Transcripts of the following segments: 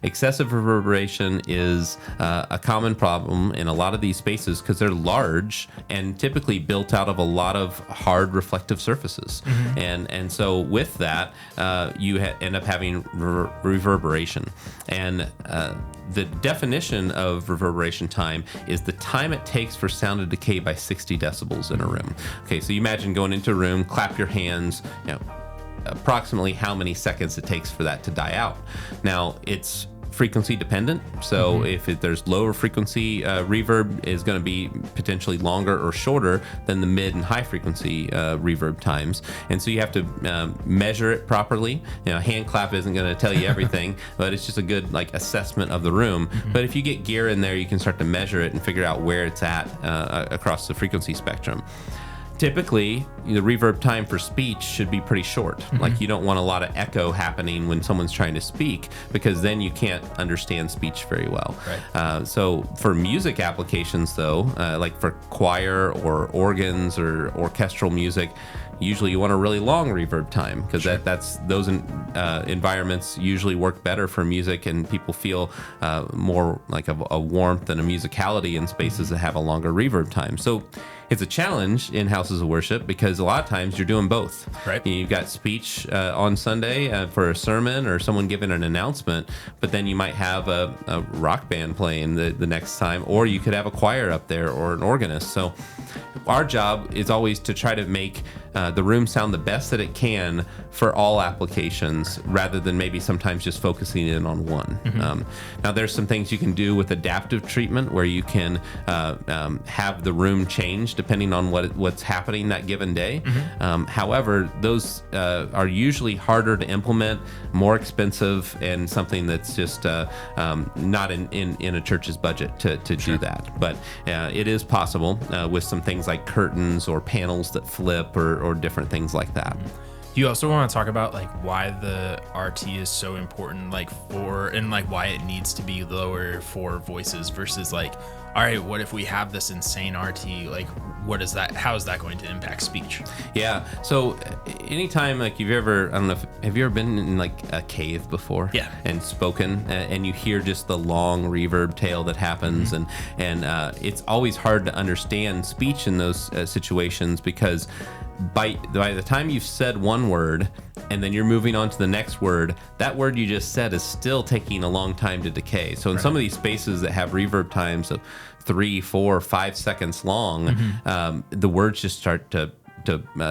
Excessive reverberation is a common problem in a lot of these spaces because they're large and typically built out of a lot of hard reflective surfaces. And so with that, you end up having reverberation. And the definition of reverberation time is the time it takes for sound to decay by 60 decibels in a room. Okay, so you imagine going into a room, clap your hands, approximately how many seconds it takes for that to die out. Now, it's frequency dependent. So if there's lower frequency, reverb is going to be potentially longer or shorter than the mid and high frequency reverb times. And so you have to measure it properly. Hand clap isn't going to tell you everything, but it's just a good assessment of the room. But if you get gear in there, you can start to measure it and figure out where it's at across the frequency spectrum. Typically, the reverb time for speech should be pretty short. Like, you don't want a lot of echo happening when someone's trying to speak, because then you can't understand speech very well. Right. So for music applications, though, like for choir or organs or orchestral music, usually you want a really long reverb time, because that's those environments usually work better for music, and people feel more like a warmth and a musicality in spaces that have a longer reverb time. So it's a challenge in houses of worship because a lot of times you're doing both. Right. You've got speech on Sunday for a sermon or someone giving an announcement, but then you might have a rock band playing the next time, or you could have a choir up there or an organist. So our job is always to try to make the room sound the best that it can for all applications, rather than maybe sometimes just focusing in on one. Now, there's some things you can do with adaptive treatment where you can have the room change depending on what's happening that given day. However, those are usually harder to implement, more expensive, and something that's just not in a church's budget to do that. But it is possible with some things like curtains or panels that flip or different things like that. You also want to talk about why the RT is so important, why it needs to be lower for voices versus all right, what if we have this insane RT? How is that going to impact speech? Yeah. So anytime have you ever been in a cave before? Yeah. And spoken and you hear just the long reverb tail that happens, and it's always hard to understand speech in those situations, because by the time you've said one word and then you're moving on to the next word, that word you just said is still taking a long time to decay. So in some of these spaces that have reverb times of 3, 4, 5 seconds long, the words just start to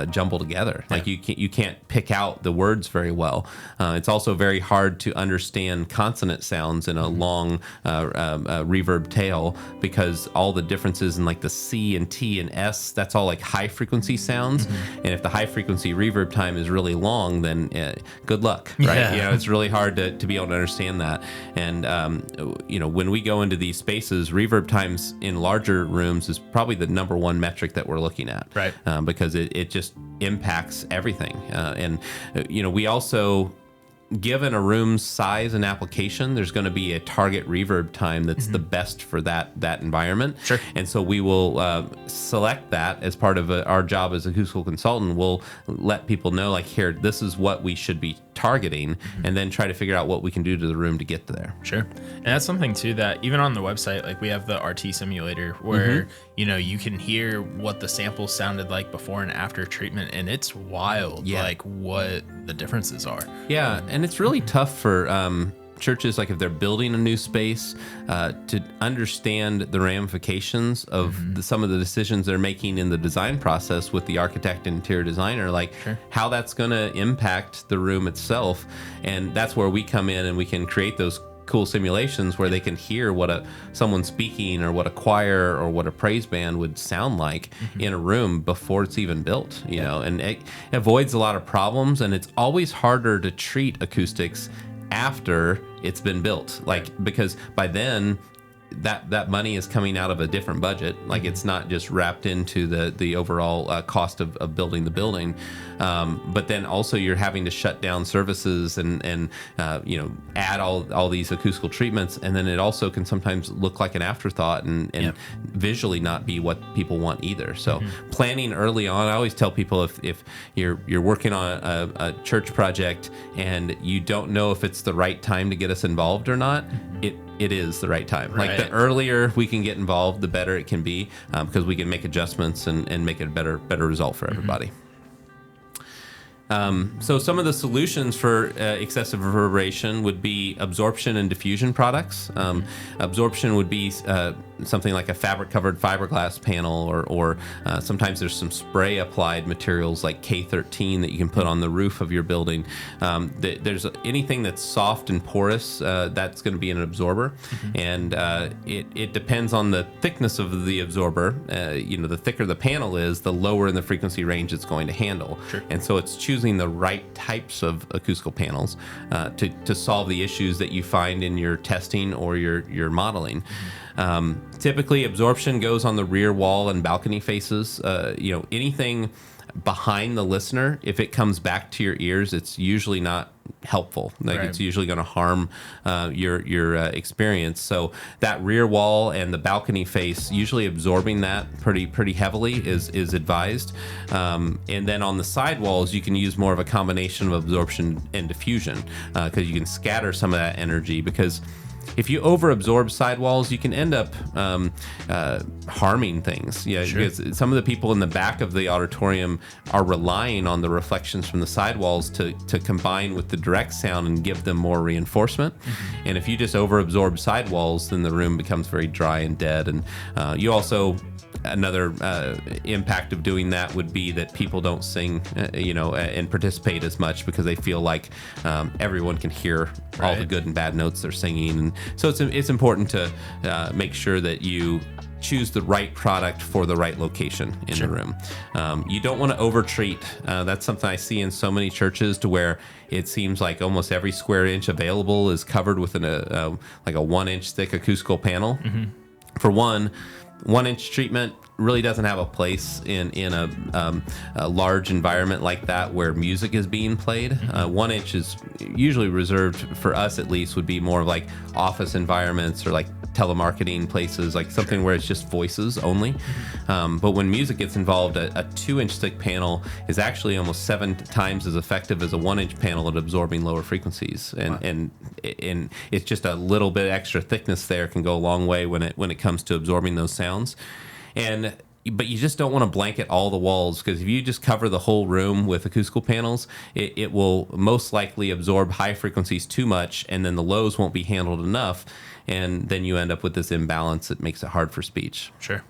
jumble together. You can't pick out the words very well. It's also very hard to understand consonant sounds in a long reverb tail, because all the differences in the C and T and S, that's all high frequency sounds. And if the high frequency reverb time is really long, then good luck, right? It's really hard to be able to understand that. And when we go into these spaces, reverb times in larger rooms is probably the number one metric that we're looking at, right? Because it just impacts everything. And we also, given a room's size and application, there's going to be a target reverb time that's the best for that environment. Sure. And so we will select that as part of our job as a acoustical consultant. We'll let people know, here, this is what we should be targeting, and then try to figure out what we can do to the room to get there. Sure. And that's something too that even on the website, we have the RT simulator where you can hear what the sample sounded like before and after treatment, and it's wild what the differences are. Yeah, and it's really tough for churches, if they're building a new space, to understand the ramifications of some of the decisions they're making in the design process with the architect and interior designer, how that's going to impact the room itself. And that's where we come in, and we can create those cool simulations where they can hear what someone speaking, or what a choir or what a praise band would sound like in a room before it's even built, and it avoids a lot of problems. And it's always harder to treat acoustics after it's been built, because by then that money is coming out of a different budget. Like it's not just wrapped into the overall cost of building the building. But then also you're having to shut down services and add all these acoustical treatments, and then it also can sometimes look like an afterthought and visually not be what people want either. So planning early on, I always tell people if you're working on a church project and you don't know if it's the right time to get us involved or not, it is the right time. Right. Like the earlier we can get involved, the better it can be, because we can make adjustments and make it a better result for everybody. So some of the solutions for excessive reverberation would be absorption and diffusion products. Absorption would be something like a fabric-covered fiberglass panel, or sometimes there's some spray applied materials like K13 that you can put on the roof of your building. There's anything that's soft and porous, that's going to be an absorber, and it depends on the thickness of the absorber. The thicker the panel is, the lower in the frequency range it's going to handle. Sure. And so it's choosing the right types of acoustical panels to solve the issues that you find in your testing or your modeling. Typically, absorption goes on the rear wall and balcony faces. Anything behind the listener, if it comes back to your ears, it's usually not helpful. It's usually going to harm your experience. So that rear wall and the balcony face, usually absorbing that pretty heavily is advised. And then on the side walls, you can use more of a combination of absorption and diffusion, because you can scatter some of that energy, because if you overabsorb sidewalls, you can end up harming things. Yeah, sure. Because some of the people in the back of the auditorium are relying on the reflections from the sidewalls to combine with the direct sound and give them more reinforcement. And if you just overabsorb sidewalls, then the room becomes very dry and dead. And you also... Another impact of doing that would be that people don't sing, and participate as much, because they feel like everyone can hear all the good and bad notes they're singing. And so it's important to make sure that you choose the right product for the right location in the room. You don't want to overtreat. That's something I see in so many churches, to where it seems like almost every square inch available is covered with like a 1-inch thick acoustical panel. For one, 1-inch treatment really doesn't have a place in a large environment like that where music is being played. 1 inch is usually reserved, for us at least, would be more of like office environments or like telemarketing places, like something where it's just voices only. But when music gets involved, a 2-inch thick panel is actually almost 7 times as effective as a 1-inch panel at absorbing lower frequencies. And it's just a little bit extra thickness there can go a long way when it comes to absorbing those sounds. But you just don't want to blanket all the walls, because if you just cover the whole room with acoustical panels, it will most likely absorb high frequencies too much, and then the lows won't be handled enough, and then you end up with this imbalance that makes it hard for speech. Sure.